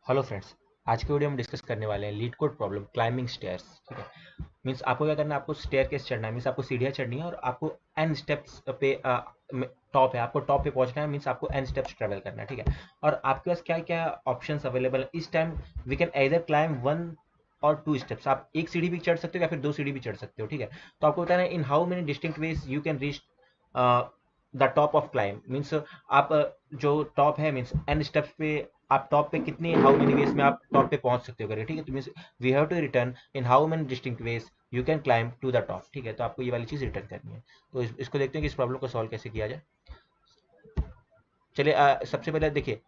Hello friends. आज के video में डिस्कस करने वाले हैं leet code problem climbing stairs. ठीक है, मीन्स आपको क्या करना है, आपको स्टेयर केस चढ़ना है, मीन्स आपको सीढ़ियाँ चढ़नी है और आपको एन स्टेप्स पे टॉप है, आपको टॉप पे पहुंचना है, मीन्स आपको एन स्टेप्स ट्रेवल करना है। ठीक है, और आपके पास क्या क्या ऑप्शंस अवेलेबल है इस time. We can either climb one और टू स्टेप्स, आप एक सीढ़ी भी चढ़ सकते हो या फिर दो सीढ़ी भी चढ़ सकते हो। ठीक है, तो आपको बताना है इन how many distinct ways you can reach the top of climb. Means आप जो टॉप है, मीन्स एन स्टेप्स पे आप टॉप पे कितनी हाउ मेनी वेज में आप टॉप पे पहुंच सकते हो करके। ठीक है, तो means we have to return in how many distinct ways you can climb to the top. ठीक है, तो आपको ये वाली चीज रिटर्न करनी है। तो इसको देखते हैं कि इस प्रॉब्लम को सॉल्व कैसे किया जाए। चलिए, सबसे पहले देखिए,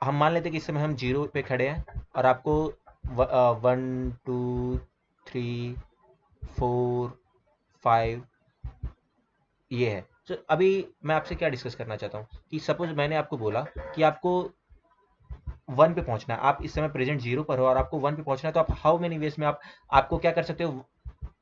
हम मान लेते हैं कि इस समय हम जीरो पे खड़े हैं और आपको 1 2 3 4 5 ये है। तो अभी मैं आपसे क्या डिस्कस करना चाहता हूँ कि सपोज मैंने आपको बोला कि आपको वन पे पहुंचना है, आप इस समय प्रेजेंट जीरो पर हो और आपको वन पे पहुंचना है, तो आप हाउ मेनी वेज में आपको क्या कर सकते हो,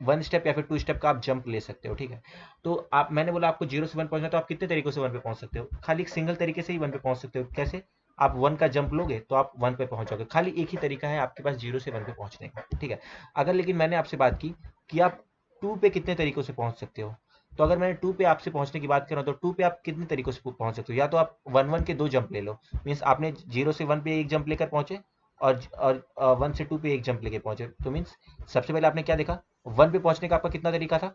वन स्टेप या फिर टू स्टेप का आप जंप ले सकते हो। ठीक है, तो आप मैंने बोला आपको जीरो से वन पहुंचना है, तो आप कितने तरीकों से वन पे पहुंच सकते हो, खाली एक सिंगल तरीके से ही वन पे पहुंच सकते हो। कैसे? आप वन का जंप लोगे तो आप वन पे पहुंचोगे, खाली एक ही तरीका है आपके पास जीरो से वन पे पहुंचने का। ठीक है, अगर लेकिन मैंने आपसे बात की कि आप टू पे कितने तरीकों से पहुंच सकते हो, तो अगर मैंने टू पे आपसे पहुंचने की बात करूं तो टू पे आप कितने तरीकों से पहुंच सकते हो। या तो आप वन वन के दो जंप ले लो, मीन्स आपने जीरो से वन पे एक जंप लेकर पहुंचे और वन से टू पे एक जंप लेके पहुंचे, तो मीन्स सबसे पहले आपने क्या देखा, वन पे पहुंचने का आपका कितना तरीका था,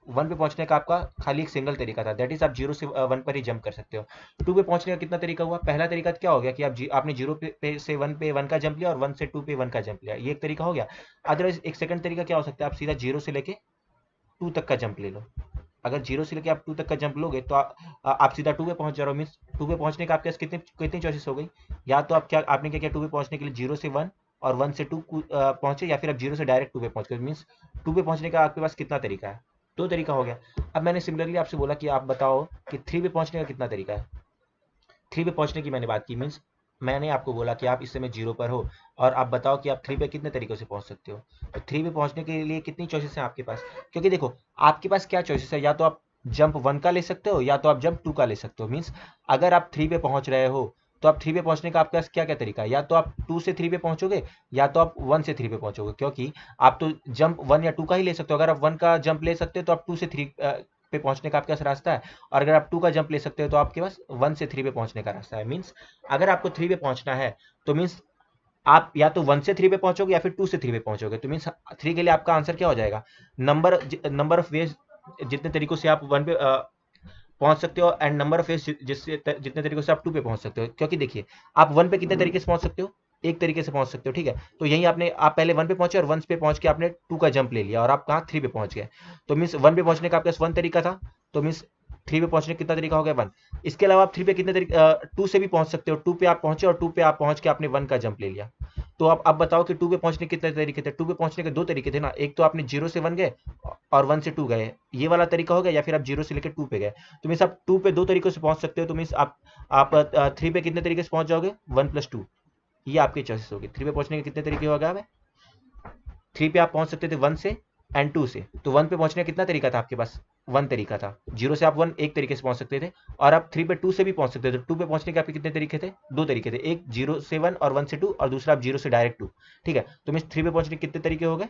वन पे पहुंचने का आपका खाली एक सिंगल तरीका था, दैट इज आप जीरो से वन पर ही जंप कर सकते हो। टू पे पहुंचने का कितना तरीका हुआ, पहला तरीका क्या हो गया कि आपने जीरो पे से वन पे वन का जंप लिया और वन से टू पे वन का जंप लिया, ये एक तरीका हो गया। अदरवाइज एक सेकंड तरीका क्या हो सकता है, आप सीधा जीरो से लेके टू तक का जंप ले लो। अगर जीरो से लेके आप टू तक का जंप लोगे तो आप सीधा टू पे पहुंच जा रहे हो, मीन्स टू पे पहुंचने का आपके पास कितनी कितनी चॉइसेस हो गई। या तो आप क्या आपने क्या किया, टू पे पहुंचने के लिए जीरो से वन और वन से टू पहुंचे, या फिर आप जीरो से डायरेक्ट टू पे पहुंच गए, मीन्स टू पे पहुंचने का आपके पास कितना तरीका है, दो तरीका हो गया। अब मैंने सिमिलरली आपसे बोला कि आप बताओ कि थ्री पे पहुंचने का कितना तरीका है। थ्री पे पहुंचने की मैंने बात की, मीन्स मैंने आपको बोला कि आप इस समय जीरो पर हो और आप बताओ कि आप थ्री पे कितने तरीकों से पहुंच सकते हो। तो थ्री पे पहुंचने के लिए कितनी चॉइसेस हैं आपके पास, क्योंकि देखो आपके पास क्या चॉइसेस है, या तो आप जंप वन का ले सकते हो या तो आप जंप टू का ले सकते हो। मीन्स अगर आप थ्री पे पहुंच रहे हो तो आप थ्री पे पहुंचने का आपके पास क्या क्या तरीका है, या तो आप टू से थ्री पे पहुंचोगे या तो आप वन से थ्री पे पहुंचोगे, क्योंकि आप तो जंप वन या टू का ही ले सकते हो। अगर आप वन का जंप ले सकते हो तो आप टू से थ्री पे पहुंचने का आपके पास रास्ता है, और अगर आप टू का जंप ले सकते हो तो आपके पास वन से थ्री पे पहुंचने का रास्ता है। मीन्स अगर आपको थ्री पे पहुंचना है तो मीन्स आप या तो वन से थ्री पे पहुंचोगे या फिर टू से थ्री पे पहुंचोगे, तो मीन्स थ्री के लिए आपका आंसर क्या हो जाएगा, नंबर ऑफ वेज जितने तरीकों से आप वन पे पहुंच सकते हो, एंड नंबर ऑफ वेज जिससे जितने तरीकों से आप टू पे पहुंच सकते हो। क्योंकि देखिए आप वन पे कितने तरीके से पहुंच सकते हो, एक तरीके से पहुंच सकते हो। ठीक है, तो यही आप पहले वन पे पहुंचे और वन पे पहुंच के आपने टू का जंप ले लिया और आप कहाँ थ्री पे पहुंच गए। तो मीन्स वन पे पहुंचने का आपके पास वन तरीका था, तो मीन्स थ्री पे पहुंचने का कितना तरीका हो गया, वन। इसके अलावा आप थ्री पे कितने तरीके टू से भी पहुंच सकते हो, टू पे आप पहुंचे और टू पे आप पहुंच के आपने वन का जंप ले लिया। तो आप अब बताओ कि टू पे पहुंचने के कितने तरीके थे, टू पे पहुंचने के दो तरीके थे ना, एक तो आपने जीरो से वन गए और वन से टू गए, ये वाला तरीका हो गया, या फिर आप जीरो से लेकर टू पे गए। तो मीन्स आप टू पे दो तरीकों से पहुंच सकते हो, तो मीन्स आप थ्री पे कितने तरीके से पहुंच जाओगे, वन प्लस टू, ये आपकी चॉइस होगी। थ्री पे पहुंचने के कितने तरीके हो गए, थ्री पे आप पहुंच सकते थे वन से एंड टू से, तो वन पे पहुंचने का कितना तरीका था आपके पास, वन तरीका था। जीरो से आप वन एक तरीके से पहुंच सकते थे, और आप थ्री पे टू से भी पहुंच सकते थे। टू पे पहुंचने के आपके कितने तरीके थे, दो तरीके थे, एक जीरो से वन और वन से टू, और दूसरा आप जीरो से डायरेक्ट टू। ठीक है, तो मीन थ्री पे पहुंचने के कितने तरीके हो गए,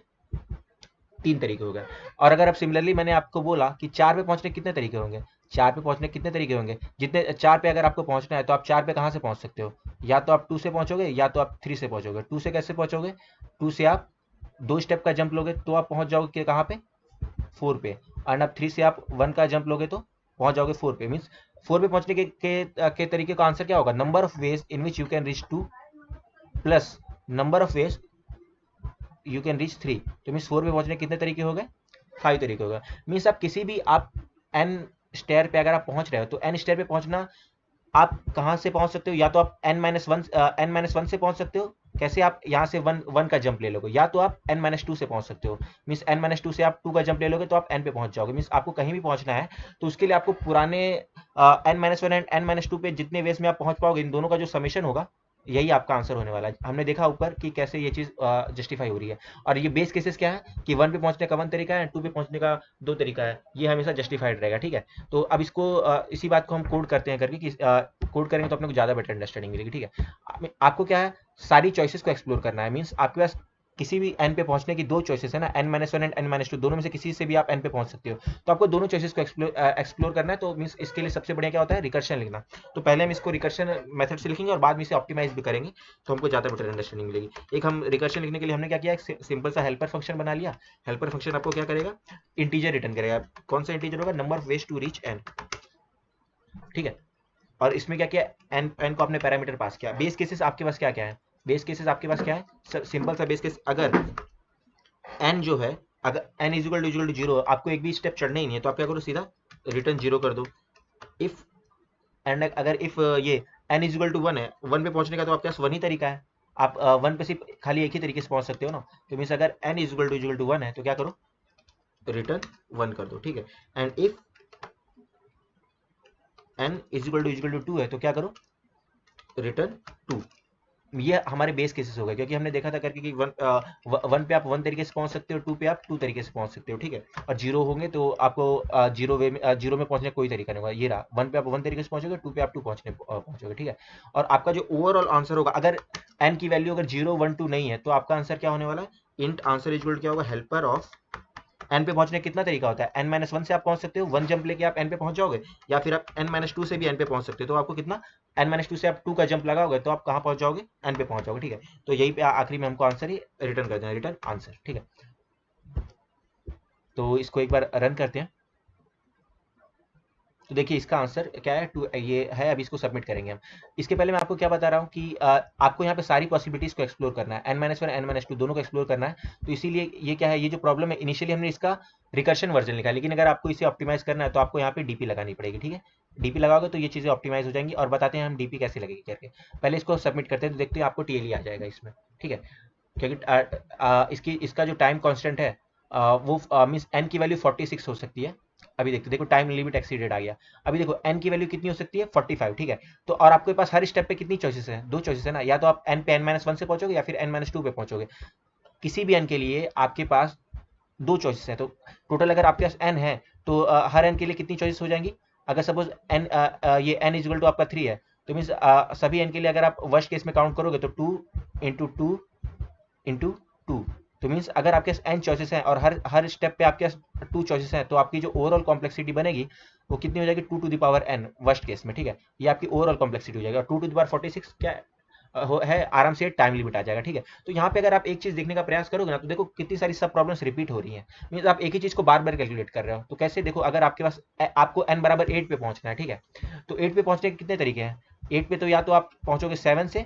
तीन तरीके हो गए। और अगर आप सिमिलरली मैंने आपको बोला कि चार पे पहुंचने के कितने तरीके होंगे, चार पे पहुंचने के कितने तरीके होंगे, जितने चार पे अगर आपको पहुंचना है तो आप चार पे कहां से पहुंच सकते हो, या तो आप टू से पहुंचोगे या तो आप थ्री से पहुंचोगे। टू से कैसे पहुंचोगे, टू से आप दो स्टेप का जंप लोगे तो आप पहुंच जाओगे कहाँ पे, फोर पे। एंड अब थ्री से आप वन का जंप लोगे तो पहुंच जाओगे फोर पे। मीन्स फोर पे पहुंचने के तरीके का आंसर क्या होगा, number of ways in which you can reach two plus number of veg you can reach three. तो मीन्स फोर पे पहुंचने के कितने तरीके हो गए, फाइव तरीके हो गए। मीन्स आप किसी भी आप एन स्टेयर पे अगर आप पहुंच रहे हो तो एन स्टेयर पे पहुंचना आप कहां से पहुंच सकते हो, या तो आप एन माइनस वन से पहुंच सकते हो। कैसे, आप यहां से वन वन का जंप ले लोगे, या तो आप एन माइनस टू से पहुंच सकते हो। मीन्स एन माइनस टू से आप टू का जंप ले लोगे तो आप एन पे पहुंच जाओगे। मीन्स आपको कहीं भी पहुंचना है तो उसके लिए आपको पुराने N minus one and N minus two पे जितने वेज में आप पहुंच पाओगे, इन दोनों का जो समीशन होगा यही आपका आंसर होने वाला है। हमने देखा ऊपर कि कैसे ये चीज जस्टिफाई हो रही है। और ये बेस केसेस क्या है कि वन पे पहुंचने का वन तरीका है, टू पे पहुंचने का दो तरीका है, ये हमेशा जस्टिफाइड रहेगा। ठीक है, तो अब इसको इसी बात को हम कोड करते हैं करके कि कोड करेंगे तो अपने को ज़्यादा बेटर अंडरस्टैंडिंग मिलेगी। ठीक है, आपको क्या है सारी चॉइसेस को एक्सप्लोर करना है। मीन्स आपके पास किसी भी एन पे पहुंचने की दो चॉइसेस है ना, n-1 एंड n-2, दोनों में से किसी से भी आप एन पे पहुंच सकते हो। तो आपको दोनों चॉइसेस को एक्सप्लोर करना है। तो मीन्स इसके लिए सबसे बढ़िया क्या होता है, रिकर्शन लिखना। तो पहले हम इसको रिकर्शन मेथड से लिखेंगे और बाद में इसे ऑप्टिमाइज भी करेंगे, तो हमको ज़्यादा बेटर अंडरस्टैंडिंग मिलेगी। एक हम रिकर्शन लिखने के लिए हमने क्या किया, एक सिंपल सा हेल्पर फंक्शन बना लिया। हेल्पर फंक्शन आपको क्या करेगा, इंटीजर रिटर्न करेगा। कौन सा इंटीजर होगा, number of ways to reach N, ठीक है। और इसमें क्या किया, एन एन को आपने पैरामीटर पास किया। बेस केसेस आपके पास क्या क्या है, बेस केसेस आपके पास क्या है, सिंपल सा बेस केस, अगर एन जो है, अगर N is equal to zero, आपको एक भी स्टेप चढ़ना ही नहीं है, तो आप क्या करो, सीधा रिटर्न जीरो कर दो। इफ एंड अगर इफ ये N is equal to one है, वन पे पहुंचने का तो आपके पास वन ही तरीका है। आप वन पे सिर्फ खाली एक ही तरीके से पहुंच सकते हो ना। तो मीन्स अगर N is equal to one है तो क्या करो, रिटर्न वन कर दो, ठीक है। And if N is equal to two है तो क्या करो, रिटर्न टू। ये हमारे बेस केसेस हो गए, क्योंकि हमने देखा था करके कि वन पे आप वन तरीके से पहुंच सकते हो, टू पे आप टू तरीके से पहुंच सकते हो, ठीक है। और जीरो होंगे तो आपको जीरो में पहुंचने का कोई तरीका नहीं होगा। ये रहा, वन पे आप वन तरीके से पहुंचोगे, टू पे आप टू पहुंचोगे, ठीक है। और आपका जो ओवरऑल आंसर होगा, अगर एन की वैल्यू अगर जीरो वन टू नहीं है, तो आपका आंसर क्या होने वाला है, इंट आंसर इक्वल क्या होगा, हेल्पर ऑफ एन पे पहुंचने कितना तरीका होता है, n-1 से आप पहुंच सकते हो, वन जंप लेके आप एन पे पहुंच जाओगे, या फिर आप n-2 से भी एन पे पहुंच सकते हो। तो आपको कितना, n-2 से आप टू का जंप लगाओगे तो आप कहां पहुंच जाओगे, एन पे पहुंच जाओगे, ठीक है। तो यही पे आखिरी में हमको आंसर ही रिटर्न कर देना, रिटर्न आंसर, ठीक है। तो इसको एक बार रन करते हैं। तो देखिए इसका आंसर क्या है, टू ये है। अभी इसको सबमिट करेंगे हम। इसके पहले मैं आपको क्या बता रहा हूँ कि आपको यहाँ पे सारी पॉसिबिलिटीज को एक्सप्लोर करना है, n-1 n-2 दोनों को एक्सप्लोर करना है। तो इसीलिए ये क्या है, ये जो प्रॉब्लम है, इनिशियली हमने इसका रिकर्शन वर्जन लिखा है, लेकिन अगर आपको इसे ऑप्टिमाइज करना है तो आपको यहाँ पे डीपी लगानी पड़ेगी, ठीक है। डीपी लगाओगे तो ये चीज़ें ऑप्टिमाइज हो जाएंगी। और बताते हैं हम डीपी कैसे लगेगी करके। पहले इसको सबमिट करते हैं, तो देखते हैं आपको टीएलई आ जाएगा इसमें, ठीक है। क्योंकि इसकी इसका जो टाइम कांस्टेंट है, वो मीन्स एन की वैल्यू 46 हो सकती है। अभी देखते, देखो टाइम लिमिट एक्सीडेड आ गया। अभी देखो एन की वैल्यू कितनी हो सकती है, 45, ठीक है। तो और आपके पास हर स्टेप पे कितनी चॉइसेस है, दो चॉइसेस है ना, या तो आप एन पे n-1 से पहुंचोगे या फिर n-2 पे पहुंचोगे। किसी भी एन के लिए आपके पास दो चॉइसेस है। तो टोटल अगर आपके पास एन है, तो हर एन के लिए कितनी चॉइसेस हो जाएंगी। अगर सपोज एन ये एन इजिकल टू आपका 3 है, तो मीन्स सभी एन के लिए अगर आप वर्स्ट केस में काउंट करोगे तो 2 × 2 × 2। तो मीन्स अगर आपके पास एन चॉइसेस हैं और हर हर स्टेप पे आपके पास टू चॉइसेस हैं, तो आपकी जो ओवरऑल कॉम्प्लेक्सिटी बनेगी वो कितनी हो जाएगी, 2 to the power n worst case में, ठीक है। ये आपकी ओवरऑल कॉम्प्लेक्सिटी हो जाएगी। और 2 to the power 46 क्या है, आराम से टाइम लिमिट आ जाएगा, ठीक है। तो यहाँ पे अगर आप एक चीज देखने का प्रयास करोगे ना, तो देखो कितनी सारी सब प्रॉब्लम्स रिपीट हो रही हैं। मीन्स आप एक ही चीज को बार बार कैलकुलेट कर रहे हो। तो कैसे, देखो अगर आपके पास आपको n बराबर 8 पे पहुंचना है, ठीक है। तो 8 पे पहुंचने के कितने तरीके हैं, 8 पे तो या तो आप पहुंचोगे 7 से,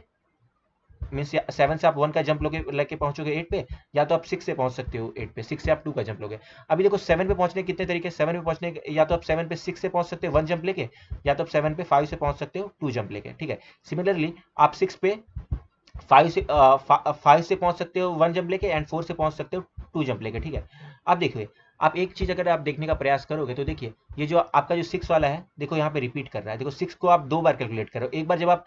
मीन्स 7 से आप 1 का जंप लोगे लेके पहुंचोगे 8 पे, या तो आप 6 से पहुंच सकते हो 8 पे, 6 से आप 2 का जंप लोगे। अभी देखो 7 पे पहुंचने के कितने तरीके, 7 पे पहुंचने या तो आप 7 पे 6 से पहुंच सकते हो 1 जंप लेके, या तो आप 7 पे 5 से पहुंच सकते हो 2 जंप लेके, ठीक है। सिमिलरली आप 6 पे 5 से पहुंच सकते हो 1 जंप लेके, एंड 4 से पहुंच सकते हो 2 जंप लेके, ठीक है। अब देखिए, आप एक चीज अगर आप देखने का प्रयास करोगे, तो देखिए ये जो आपका जो 6 वाला है, देखो यहाँ पे रिपीट कर रहा है। देखो 6 को आप दो बार कैलकुलेट करो, एक बार जब आप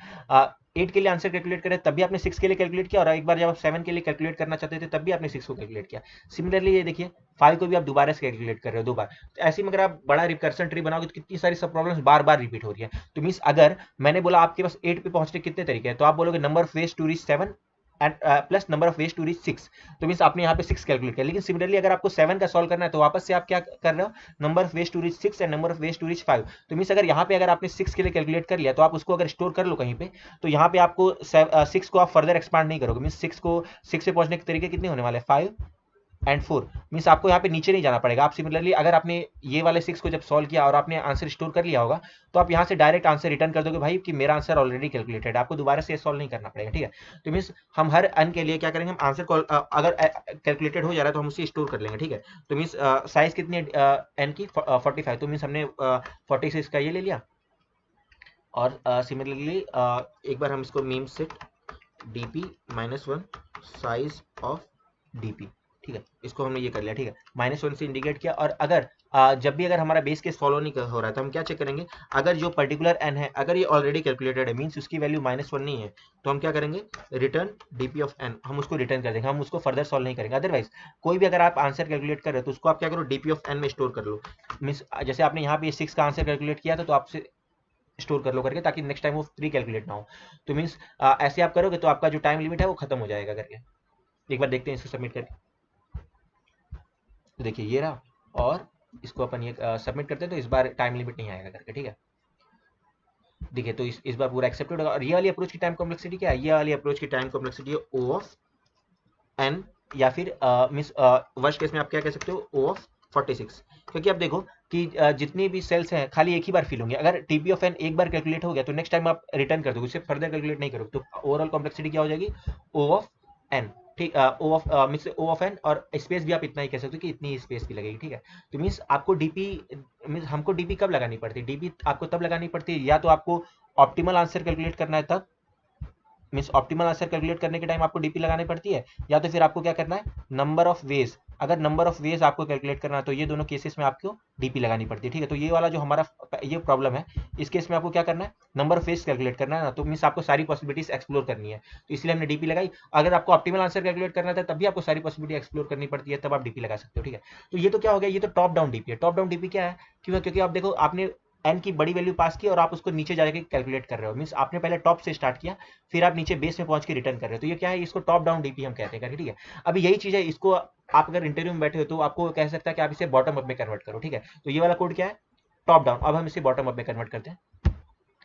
8 के लिए आंसर कैलकुलेट करें तब भी आपने 6 के लिए कैलकुलेट किया, और एक बार जब आप 7 के लिए कैलकुलेट करना चाहते थे तब भी आपने 6 को कैलकुलेट किया। सिमिलरली ये देखिए 5 को भी आप दोबारा से कैलकुलेट कर रहे हो दो बार। तो ऐसे में अगर आप बड़ा रिकर्सन ट्री बनाओगे तो कितनी सारी सब प्रॉब्लम्स बार बार रिपीट हो रही है। तो मीन्स अगर मैंने बोला आपके पास 8 पे पहुंचने कितने तरीके हैं, तो आप बोलोगे number of ways to reach 7 and plus number of ways to reach 6। तो मीन्स आपने यहाँ पे 6 कैलकुलेट किया। लेकिन सिमिलरली अगर आपको 7 का सॉल्व करना है, तो वापस से आप क्या कर रहे हो, number of ways to reach 6 and number of ways to reach 5। तो मीन्स अगर यहाँ पे अगर आपने 6 के लिए कैलकुलेट कर लिया, तो आप उसको अगर स्टोर कर लो कहीं पे, तो यहाँ पे आपको 6 को आप फर्दर एक्सपांड नहीं करोगे। मीन्स 6 से पहुंचने के तरीके कितने होने वाले हैं, 5 एंड 4। मीन्स आपको यहाँ पे नीचे नहीं जाना पड़ेगा। आप सिमिलरली अगर आपने ये वाले 6 को जब सॉल्व किया और आपने आंसर स्टोर कर लिया होगा, तो आप यहाँ से डायरेक्ट आंसर रिटर्न कर दोगे भाई कि मेरा आंसर ऑलरेडी कैलकुलेटेड है, आपको दोबारा से सॉल्व नहीं करना पड़ेगा, ठीक है। तो मीन्स हम हर अन के लिए क्या करेंगे, हम आंसर को अगर कैलकुलेटेड हो जा रहा है तो हम उसे स्टोर कर लेंगे, ठीक है। तो मीन्स साइज कितनी है एन की, 45। तो मीन्स हमने 46 का ये ले लिया। और सिमिलरली एक बार हम इसको meme set dp-1 size of dp, ठीक है। इसको हमने ये कर लिया, ठीक है, -1 से इंडिकेट किया। और अगर जब भी अगर हमारा बेस केस फॉलो नहीं हो रहा है, तो हम क्या चेक करेंगे, अगर जो पर्टिकुलर n है अगर ये ऑलरेडी कैलकुलेटेड है, मीन्स उसकी वैल्यू -1 नहीं है, तो हम क्या करेंगे, रिटर्न dp ऑफ n, हम उसको रिटर्न कर देंगे, हम उसको फर्दर सॉल्व नहीं करेंगे। अदरवाइज कोई भी अगर आप आंसर कैलकुलेट कर रहे हो, तो उसको आप क्या करो, dp ऑफ n में स्टोर कर लो। मीन्स जैसे आपने यहाँ पे 6 का आंसर कैलकुलेट किया था, तो आपसे स्टोर कर लो करके, ताकि नेक्स्ट टाइम वो रीकैलकुलेट ना हो। तो मीन्स ऐसे आप करोगे तो आपका जो टाइम लिमिट है वो खत्म हो जाएगा करके। एक बार देखते हैं इसको सबमिट करके। तो देखिए ये रहा, और इसको अपन ये सबमिट करते हैं तो इस बार टाइम लिमिट नहीं आएगा करके, ठीक है। देखिए तो इस बार पूरा एक्सेप्टेड होगा। और ये वाली अप्रोच की टाइम कॉम्प्लेक्सिटी क्या है, ये वाली अप्रोच की टाइम कॉम्प्लेक्सिटी है ओ ऑफ एन, या फिर मीन्स वर्स्ट केस में आप क्या कह सकते हो, ओ ऑफ 46। क्योंकि आप देखो कि जितनी भी सेल्स हैं खाली एक ही बार फिल होंगे। अगर टीपी ऑफ एन एक बार कैलकुलेट हो गया तो नेक्स्ट टाइम आप रिटर्न कर दोगे, उससे फर्दर कैलकुलेट नहीं करोगे, तो ओवरऑल कॉम्प्लेक्सिटी क्या हो जाएगी, ओ ऑफ एन। ठीक, O of means O of n, और स्पेस भी आप इतना ही कह सकते हो कि इतनी स्पेस भी लगेगी, ठीक है। तो मीन्स आपको डीपी, मीन्स हमको डीपी कब लगानी पड़ती है, डीपी आपको तब लगानी पड़ती है या तो आपको ऑप्टिमल आंसर कैलकुलेट करना है तब, मीन्स ऑप्टिमल आंसर कैलकुलेट करने के टाइम आपको डीपी लगानी पड़ती है, या तो फिर आपको क्या करना है, नंबर ऑफ वेज, अगर नंबर ऑफ वेज आपको कैलकुलेट करना है तो ये दोनों केसेस में आपको डीपी लगानी पड़ती है, ठीक है। तो ये वाला जो हमारा ये प्रॉब्लम है, इस केस में आपको क्या करना है, नंबर ऑफ वेज कैलकुलेट करना है ना, तो मीन्स आपको सारी पॉसिबिलिटीज एक्सप्लोर करनी है, तो इसलिए हमने डीपी लगाई। अगर आपको ऑप्टिमल आंसर कैलकुलेट करना था तब भी आपको सारी पॉसिबिलिटी एक्सप्लोर करनी पड़ती है, तब आप डीपी लगा सकते हो, ठीक है। तो ये तो क्या हो गया, ये तो टॉप डाउन डीपी है। टॉप डाउन डीपी क्या है, क्यों, क्योंकि आप देखो आपने एन की बड़ी वैल्यू पास की और आप उसको नीचे जाके कैलकुलेट कर रहे हो, मीन्स आपने पहले टॉप से स्टार्ट किया, फिर आप नीचे बेस में पहुंच के रिटर्न कर रहे हो, तो ये क्या है, इसको टॉप डाउन डीपी हम कहते हैं करके, ठीक है। अभी यही चीज है, इसको आप अगर इंटरव्यू में बैठे हो तो आपको कह सकता है कि आप इसे बॉटम अप में कन्वर्ट करो, ठीक है। तो ये वाला कोड क्या है, टॉप डाउन। अब हम इसे बॉटम अप में कन्वर्ट करते हैं,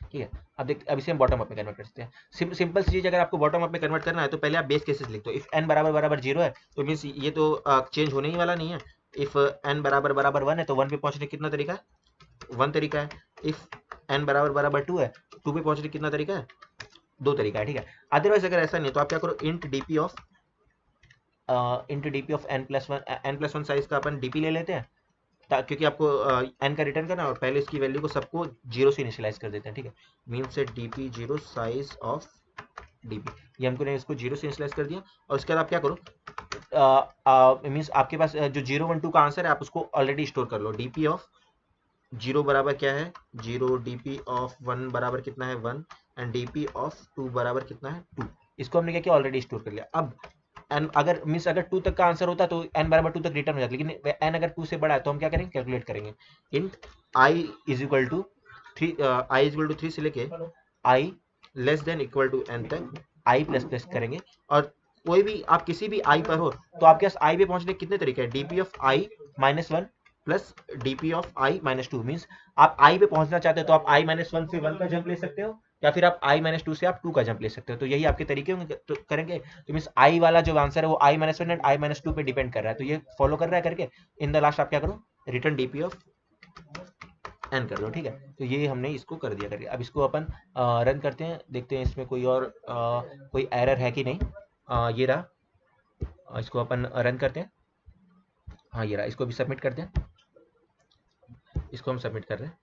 ठीक है। अब इसे हम बॉटम अप में कन्वर्ट करते हैं। सिंपल सी चीज, अगर आपको बॉटम अप में कन्वर्ट करना है तो पहले आप बेस केसेस लिख दो। इफ एन बराबर बराबर 0 है तो मीन्स ये तो चेंज होने ही वाला नहीं है। इफ एन बराबर बराबर 1 है तो 1 पे पहुंचने कितना तरीका है, 1 तरीका है। इफ एन बराबर बराबर 2 है, 2 पे पहुंचने कितना तरीका है, 2 तरीका है, ठीक है। अदरवाइज अगर ऐसा नहीं तो आप क्या करो, int DP of n+1 size का अपन डीपी ले लेते हैं, क्योंकि आपको एन का रिटर्न करना है, और पहले इसकी वैल्यू को सबको 0 से इनिशियलाइज कर देते हैं, ठीक है। मीन से डीपी 0 साइज ऑफ डीपी, ये हमको ने इसको 0 से इनिशियलाइज कर दिया। और उसके बाद आप क्या करो, मीन्स आपके पास जो 0 1 2 का आंसर है आप उसको ऑलरेडी स्टोर कर लो। डीपी ऑफ 0 बराबर क्या है 0, डीपी ऑफ 1 बराबर कितना है 1, एंड डीपी ऑफ 2 बराबर कितना है 2। इसको हमने क्या किया, ऑलरेडी स्टोर कर लिया। अब एन अगर मीन्स अगर 2 तक का आंसर होता तो एन बराबर 2 तक रिटर्न हो जाता, लेकिन एन अगर 2 से बड़ा है तो हम क्या करेंगे, कैलकुलेट करेंगे। Int i is equal to 3, i is equal to 3 से लेके i less than equal to n तक आई प्लस प्लस करेंगे। और कोई भी आप किसी भी आई पर हो तो आपके पास आई पे पहुंचने कितने तरीके हैं, DP of I -1 plus DP of I -2। Means आप आई पे पहुंचना चाहते हो तो आप आई -1 से 1 का जंप ले सकते हो, या फिर आप आई -2 से आप 2 का जंप ले सकते हो। तो यही आपके तरीके होंगे, तो करेंगे। तो मीन्स आई वाला जो आंसर है वो आई -1 एंड आई -2 पे डिपेंड कर रहा है, तो ये फॉलो कर रहा है करके। इन द लास्ट आप क्या करो, रिटर्न डीपी ऑफ एन कर दो, ठीक है। तो ये हमने इसको कर दिया करके। अब इसको अपन रन करते हैं, देखते हैं इसमें कोई और कोई एरर है कि नहीं। ये रहा, इसको अपन रन करते हैं। हाँ ये रहा, इसको भी सबमिट करते हैं। इसको हम सबमिट कर रहे हैं,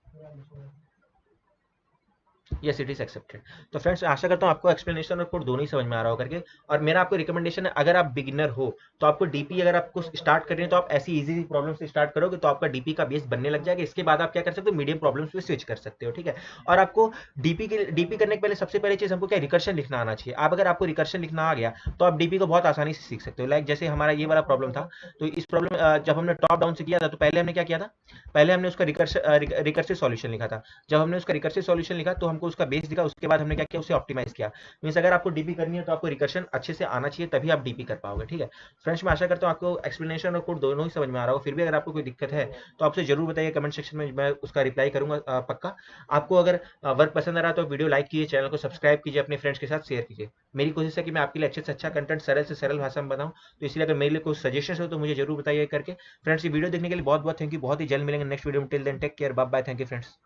यस इट इज एक्सेप्टेड। तो फ्रेंड्स आशा करता हूँ आपको एक्सप्लेनेशन और कोड दोनों ही समझ में आ रहा हो करके। और मेरा आपको रिकमेंडेशन है, अगर आप बिगिनर हो तो आपको डीपी अगर आपको स्टार्ट कर रहे हैं तो आप ऐसी इजी प्रॉब्लम से स्टार्ट करोगे तो आपका डीपी का बेस बनने लग जाएगा। इसके बाद आप क्या कर सकते हो, मीडियम प्रॉब्लम्स पे स्विच कर सकते हो, ठीक है। और आपको डीपी करने के पहले सबसे पहले चीज हमको क्या, रिकर्शन लिखना आना चाहिए। आप अगर आपको रिकर्शन लिखना आ गया तो आप डीपी को बहुत आसानी से सीख सकते हो। लाइक जैसे हमारा ये वाला प्रॉब्लम था, तो इस प्रॉब्लम जब हमने टॉप डाउन से किया था तो पहले हमने क्या किया था, पहले हमने उसका रिकर्सिव सॉल्यूशन लिखा था। जब हमने उसका रिकर्सिव सॉल्यूशन लिखा तो हमको उसका बेस दिखा, उसके बाद हमने क्या किया, उसे ऑप्टिमाइज किया। मींस अगर आपको डीपी करनी है तो आपको रिकर्शन अच्छे से आना चाहिए, तभी आप डीपी कर पाओगे, ठीक है। फ्रेंड्स मैं आशा करता हूँ आपको एक्सप्लेनेशन और कोड दोनों ही समझ में आ रहा हो। फिर भी अगर आपको कोई दिक्कत है तो आपसे जरूर बताइए कमेंट सेक्शन में, मैं उसका रिप्लाई करूंगा पक्का। आपको अगर वर्क पसंद आ रहा तो वीडियो लाइक कीजिए, चैनल को सब्सक्राइब कीजिए, अपने फ्रेंड्स के साथ शेयर कीजिए। मेरी कोशिश है कि मैं आपके लिए अच्छे से अच्छा कंटेंट सरल से सरल भाषा में बनाऊं, तो इसलिए अगर मेरे लिए कोई सजेशन हो तो मुझे जरूर बताइए करके। फ्रेंड्स ये वीडियो देखने के लिए बहुत बहुत थैंक यू, बहुत ही जल्द मिलेंगे नेक्स्ट वीडियो में। Till then take care, bye bye, thank you friends.